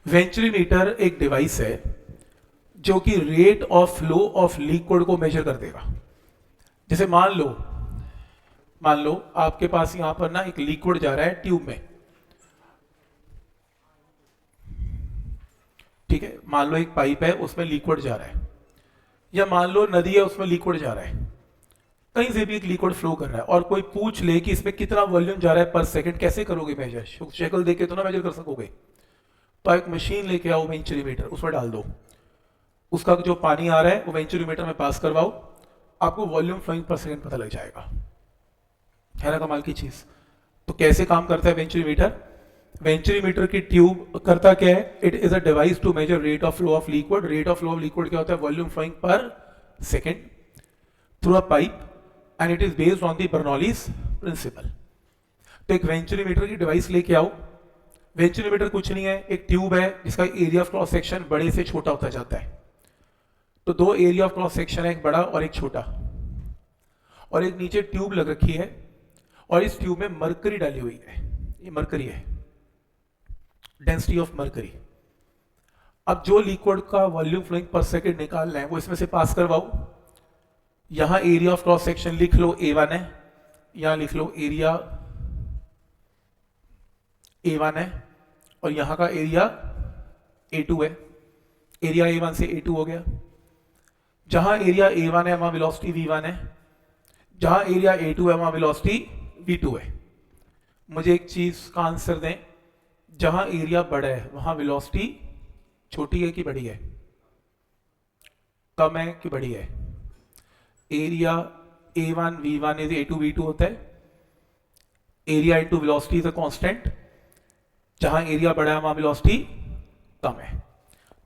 Venturimeter एक device है जो कि rate of flow of liquid को मेजर कर देगा। जैसे मान लो आपके पास यहां पर ना एक लिक्विड जा रहा है ट्यूब में, ठीक है। मान लो एक पाइप है उसमें लिक्विड जा रहा है, या मान लो नदी है उसमें लिक्विड जा रहा है, कहीं से भी एक लिक्विड फ्लो कर रहा है और कोई पूछ ले कि इसमें कितना वॉल्यूम जा रहा है पर सेकंड, कैसे करोगे मेजर? शक्ल देख के तो ना मेजर कर सकोगे। तो एक मशीन लेके आओ वेंचुरीमीटर, उसमें डाल दो, उसका जो पानी आ रहा है वो वेंचुरीमीटर में पास करवाओ, आपको वॉल्यूम फ्लोइंग पर सेकंड पता लग जाएगा। है ना कमाल की चीज। तो कैसे काम करता है वेंचुरीमीटर? वेंचुरीमीटर की ट्यूब करता क्या है? It is a device to measure rate of flow of liquid. Rate of flow of liquid क्या होता है? Volume flowing per second through a pipe, and it is based on the Bernoulli's principle. तो एक venturimeter की device लेके आओ। Venturimeter कुछ नहीं है, एक ट्यूब है जिसका एरिया ऑफ क्रॉस सेक्शन बड़े से छोटा होता जाता है। तो दो एरिया ऑफ क्रॉस सेक्शन है, एक बड़ा और एक छोटा, और एक नीचे ट्यूब लग रखी है और इस ट्यूब में मरकरी डाली हुई है। ये मरकरी है, डेंसिटी ऑफ मरकरी। अब जो लिक्विड का वॉल्यूम फ्लोइंग पर सेकंड निकालना है वो इसमें से पास करवाओ। यहां एरिया ऑफ क्रॉस सेक्शन लिख लो A1 है, यहां लिख लो एरिया A1 है, और यहां का एरिया A2 है। एरिया A1 से A2 हो गया। जहां एरिया A1 है वहां वेलोसिटी V1 है, जहां एरिया A2 है वहां वेलोसिटी V2 है। मुझे एक चीज का आंसर दें, जहां एरिया बड़ा है वहां वेलोसिटी छोटी है कि बड़ी है? कम है कि बड़ी है? Area A1 V1 is A2 V2 होता है। Area into velocity is a constant. जहां एरिया बड़ा है वहां वेलोसिटी कम है।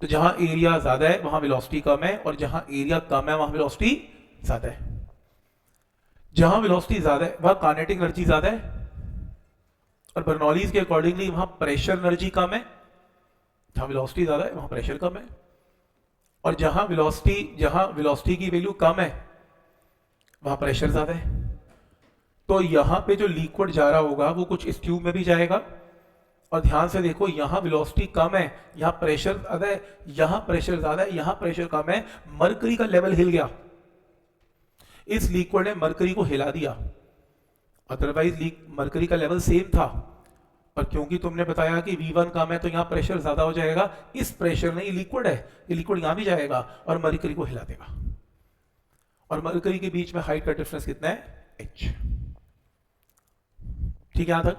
तो जहां एरिया ज्यादा है वहां वेलोसिटी कम है, और जहां एरिया कम है वहां वेलोसिटी ज्यादा है। जहां वेलोसिटी ज्यादा है वहां काइनेटिक एनर्जी ज्यादा है, और बर्नौलीज के अकॉर्डिंगली वहां प्रेशर एनर्जी कम है। जहां वेलोसिटी ज्यादा है वहां प्रेशर कम है, और जहां वेलोसिटी की वैल्यू कम है वहां प्रेशर ज्यादा है। तो यहां पे जो लिक्विड जा रहा होगा वो कुछ इस ट्यूब में भी जाएगा, और ध्यान से देखो यहां वेलोसिटी कम है, यहां प्रेशर ज्यादा है, यहां प्रेशर ज्यादा है, यहां प्रेशर कम है। मरकरी का लेवल हिल गया, इस लिक्विड ने मरकरी को हिला दिया। अदरवाइज मरकरी का लेवल सेम था, पर क्योंकि तुमने बताया कि V1 कम है तो यहां प्रेशर ज्यादा हो जाएगा। इस प्रेशर ने, ये लिक्विड है, ये लिक्विड यहां भी जाएगा और मरकरी को हिला देगा। और मरकरी के बीच में हाइट का डिफरेंस कितना है? H। ठीक है यहां तक?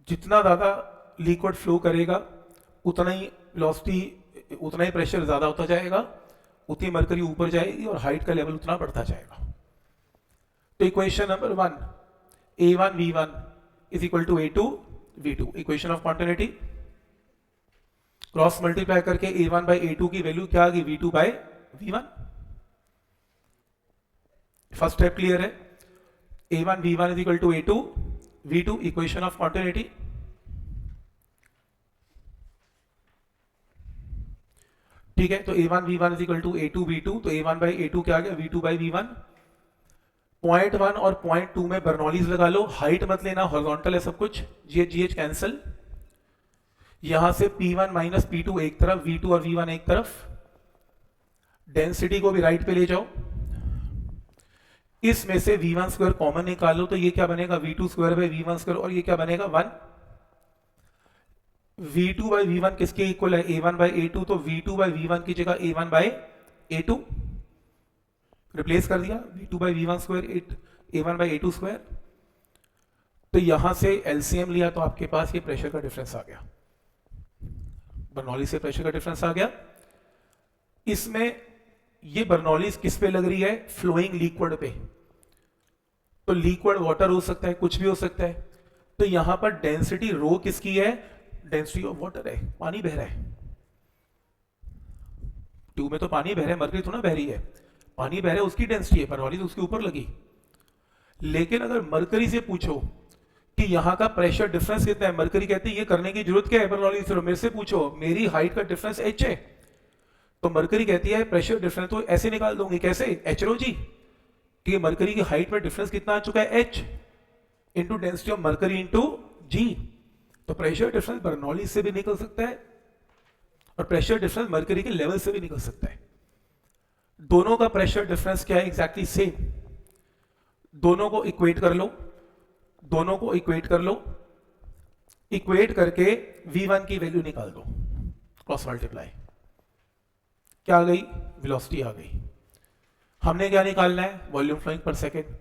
जितना ज्यादा लिक्विड फ्लो करेगा उतना ही वेलोसिटी, उतना ही प्रेशर ज्यादा होता जाएगा, उतनी मरकरी ऊपर जाएगी और हाइट का लेवल उतना बढ़ता जाएगा। तो equation number 1, A1 V1 is equal to A2 V2, equation of continuity. Cross multiply करके A1 बाई A2 की वैल्यू क्या आ गई? V2 by V1। First step clear है? A1 V1 is equal to A2 V2, equation of continuity. ठीक है, तो A1 V1 is equal to A2 V2, तो A1 by A2 क्या आ गया? V2 by V1। पॉइंट 1 और पॉइंट 2 में Bernoulli's लगा लो, हाइट मत लेना, हॉरिजॉन्टल है सब कुछ। GH cancel. यहां से P1 माइनस P2 एक तरफ, V2 और V1 एक तरफ। डेंसिटी को भी राइट पे ले जाओ। इसमें से V1 स्क्वायर कॉमन निकालो, तो ये क्या बनेगा? V2 square by V1 square, और ये क्या बनेगा? 1। V2 बाई V1 किसके इक्वल है? A1 बाई A2, तो V2 बाई V1 की जगह A1 बाई A2 रिप्लेस कर दिया। V2 by V1 square A1 by A2 square. तो यहां से LCM लिया तो आपके पास ये प्रेशर का डिफरेंस आ गया, बर्नौली से प्रेशर का डिफरेंस आ गया। इसमें ये बर्नौलीज किस पे लग रही है? फ्लोइंग लिक्विड पे। तो लिक्विड वाटर हो सकता है, कुछ भी हो सकता है। तो यहां पर डेंसिटी रो किसकी है? डेंसिटी ऑफ वाटर है, पानी बह रहा है। ट्यूब में तो पानी बह रहा है, मरकरी थोड़ा बह रही है। पानी बह रहा है उसकी डेंसिटी है, बर्नौलीज उसके ऊपर लगी। लेकिन अगर मरकरी से पूछो कि यहां का प्रेशर डिफरेंस कितना है, मरकरी कहती है ये करने की जरूरत क्या है बर्नौलीज से? मेरे से पूछो, मेरी हाइट का डिफरेंस H है। तो मरकरी कहती है प्रेशर डिफरेंस तो ऐसे निकाल दूंगी, कैसे? H रो जी, कि मरकरी की हाइट में डिफरेंस कितना आ चुका है? H into density of mercury into G। तो प्रेशर डिफरेंस बर्नौली से भी निकल सकता है और प्रेशर डिफरेंस मरकरी के लेवल से भी निकल सकता है। दोनों का प्रेशर डिफरेंस क्या है? Exactly same. दोनों को इक्वेट कर लो, दोनों को इक्वेट कर लो, इक्वेट करके V1 की वैल्यू निकाल दो, क्रॉस मल्टीप्लाई। क्या आ गई? वेलोसिटी आ गई। हमने क्या निकालना है? Volume flowing per second.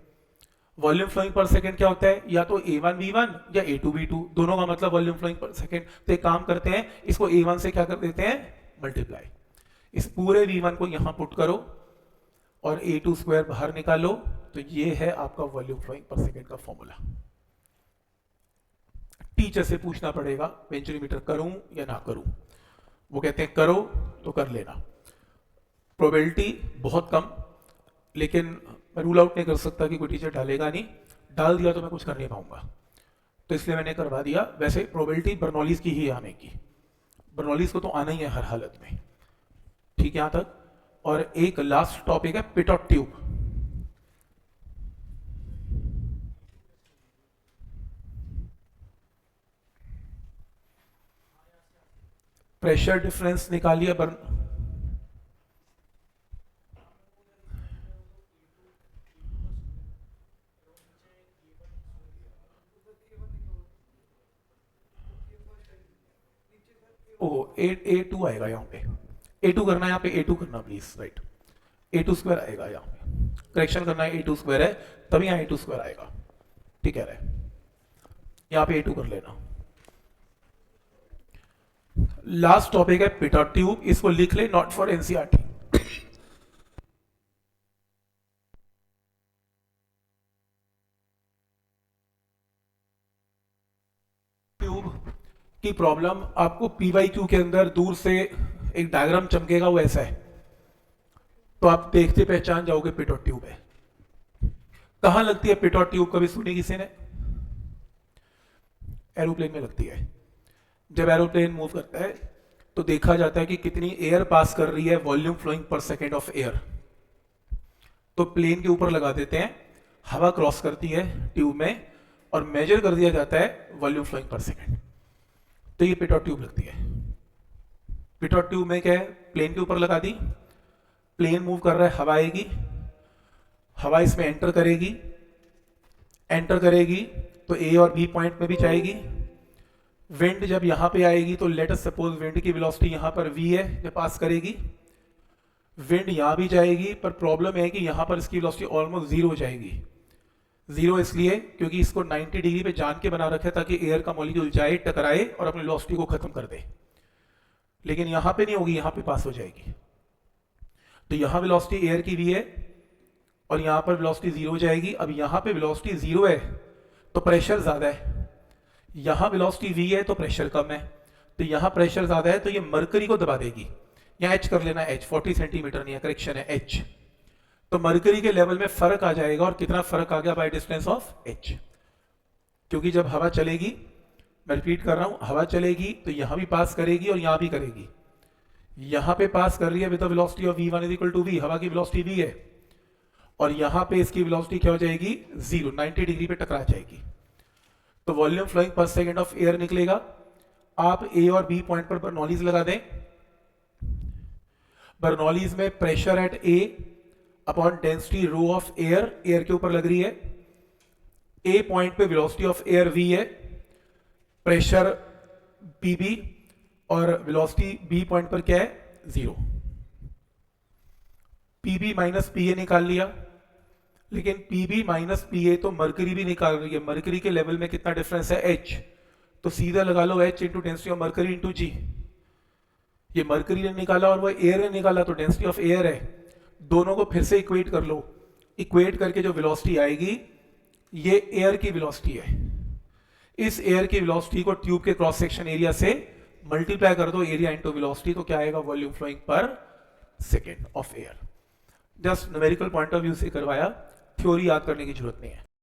Volume flowing per second क्या होता है? या तो A1 V1 या A2 V2, दोनों का मतलब वॉल्यूम फ्लोइंग पर सेकेंड। तो एक काम करते हैं, इसको A1 से क्या कर देते हैं? मल्टीप्लाई। इस पूरे V1 को यहां पुट करो और A2 स्क्वायर बाहर निकालो, तो ये है आपका वॉल्यूम फ्लोइंग पर सेकेंड का फॉर्मूला। टीचर से पूछना पड़ेगा बेंचोमीटर करूं या ना करूं, वो कहते हैं करो तो कर लेना। प्रोबेबिलिटी बहुत कम, लेकिन मैं रूल आउट नहीं कर सकता कि कोई टीचर डालेगा नहीं, डाल दिया तो मैं कुछ कर नहीं पाऊंगा, तो इसलिए मैंने करवा दिया। वैसे प्रोबेबिलिटी बर्नौलीज की ही आने की, बर्नौलीज को तो आना ही है हर हालत में। ठीक है यहां तक। और एक लास्ट टॉपिक है पिटॉट ट्यूब। प्रेशर डिफरेंस निकालिए A2 आएगा यहाँ पे, A2 करना है यहाँ पे, A2 करना प्लीज, राइट। A2 स्क्वायर आएगा यहाँ पे, करेक्शन करना है, A2 स्क्वायर है तभी यहाँ A2 स्क्वायर आएगा। ठीक है, यहाँ पे A2 कर लेना। लास्ट टॉपिक है पिटॉट ट्यूब, इसको लिख ले, नॉट फॉर एनसीईआरटी। ट्यूब की प्रॉब्लम आपको PYQ के अंदर दूर से एक डायग्राम चमकेगा, वो ऐसा है, तो आप देखते पहचान जाओगे पिटॉट ट्यूब है। कहां लगती है पिटॉट ट्यूब? कभी सुनी किसी ने? एरोप्लेन में लगती है। जब एरोप्लेन मूव करता है तो देखा जाता है कि कितनी एयर पास कर रही है, volume flowing per second of air. तो प्लेन के ऊपर लगा देते हैं, हवा क्रॉस करती है ट्यूब में और मेजर कर दिया जाता है वॉल्यूम फ्लोइंग पर सेकेंड। तो ये पिटॉट ट्यूब लगती है। पिटॉट ट्यूब में क्या है? प्लेन के ऊपर लगा दी, प्लेन मूव कर रहा है, हवा आएगी, हवा इसमें एंटर करेगी, एंटर करेगी तो ए और बी पॉइंट में भी जाएगी। विंड जब यहां पे आएगी तो लेट अस सपोज विंड की वेलोसिटी यहां पर v है, जब पास करेगी विंड यहां भी जाएगी, पर प्रॉब्लम है कि यहां पर इसकी वेलोसिटी ऑलमोस्ट जीरो हो जाएगी। जीरो इसलिए क्योंकि इसको 90 डिग्री पे जान के बना रखा है ताकि एयर का मॉलिक्यूल जाए, टकराए और अपनी वेलोसिटी को खत्म कर दे, लेकिन यहां पे नहीं होगी, यहां पे पास हो जाएगी। तो यहां वेलोसिटी एयर की v है और यहां पर वेलोसिटी जीरो हो जाएगी। अब यहां पे वेलोसिटी जीरो है तो प्रेशर ज्यादा है, यहां वेलोसिटी v है तो प्रेशर कम है, तो यहां प्रेशर ज्यादा है तो ये मरकरी को दबा देगी। यहां h कर लेना, h 40 सेंटीमीटर नहीं है, करेक्शन है h। तो मरकरी के लेवल में फर्क आ जाएगा, और कितना फर्क आ गया? By distance of h। क्योंकि जब हवा चलेगी, मैं रिपीट कर रहा हूं, हवा चलेगी तो यहां भी पास करेगी और यहां भी करेगी। यहां पे पास कर रही है with the velocity of v1 = v, हवा की वेलोसिटी v है, और यहां पे इसकी वेलोसिटी क्या हो जाएगी? जीरो, 90 डिग्री पे टकरा जाएगी। तो volume flowing per second of air निकलेगा। आप ए और बी पॉइंट पर बर्नौलीज लगा दें। बर्नौलीज में pressure at A upon density rho of air, air के ऊपर लग रही है। ए पॉइंट पे वेलोसिटी ऑफ एयर v है, प्रेशर pb, और वेलोसिटी बी पॉइंट पर क्या है? जीरो। pb माइनस pa निकाल लिया, लेकिन pb माइनस pa तो मरकरी भी निकाल रही है। मरकरी के लेवल में कितना डिफरेंस है? h। तो सीधा लगा लो h into density of mercury into g। ये मरकरी ने निकाला और वो एयर ने निकाला, तो डेंसिटी ऑफ एयर है। दोनों को फिर से इक्वेट कर लो, इक्वेट करके जो वेलोसिटी आएगी ये एयर की वेलोसिटी है। इस एयर की वेलोसिटी को ट्यूब के क्रॉस सेक्शन एरिया से मल्टीप्लाई कर दो, एरिया इंटू वेलोसिटी, तो क्या आएगा? Volume flowing per second of air. Just numerical point of view से करवाया, थ्योरी याद करने की जरूरत नहीं है।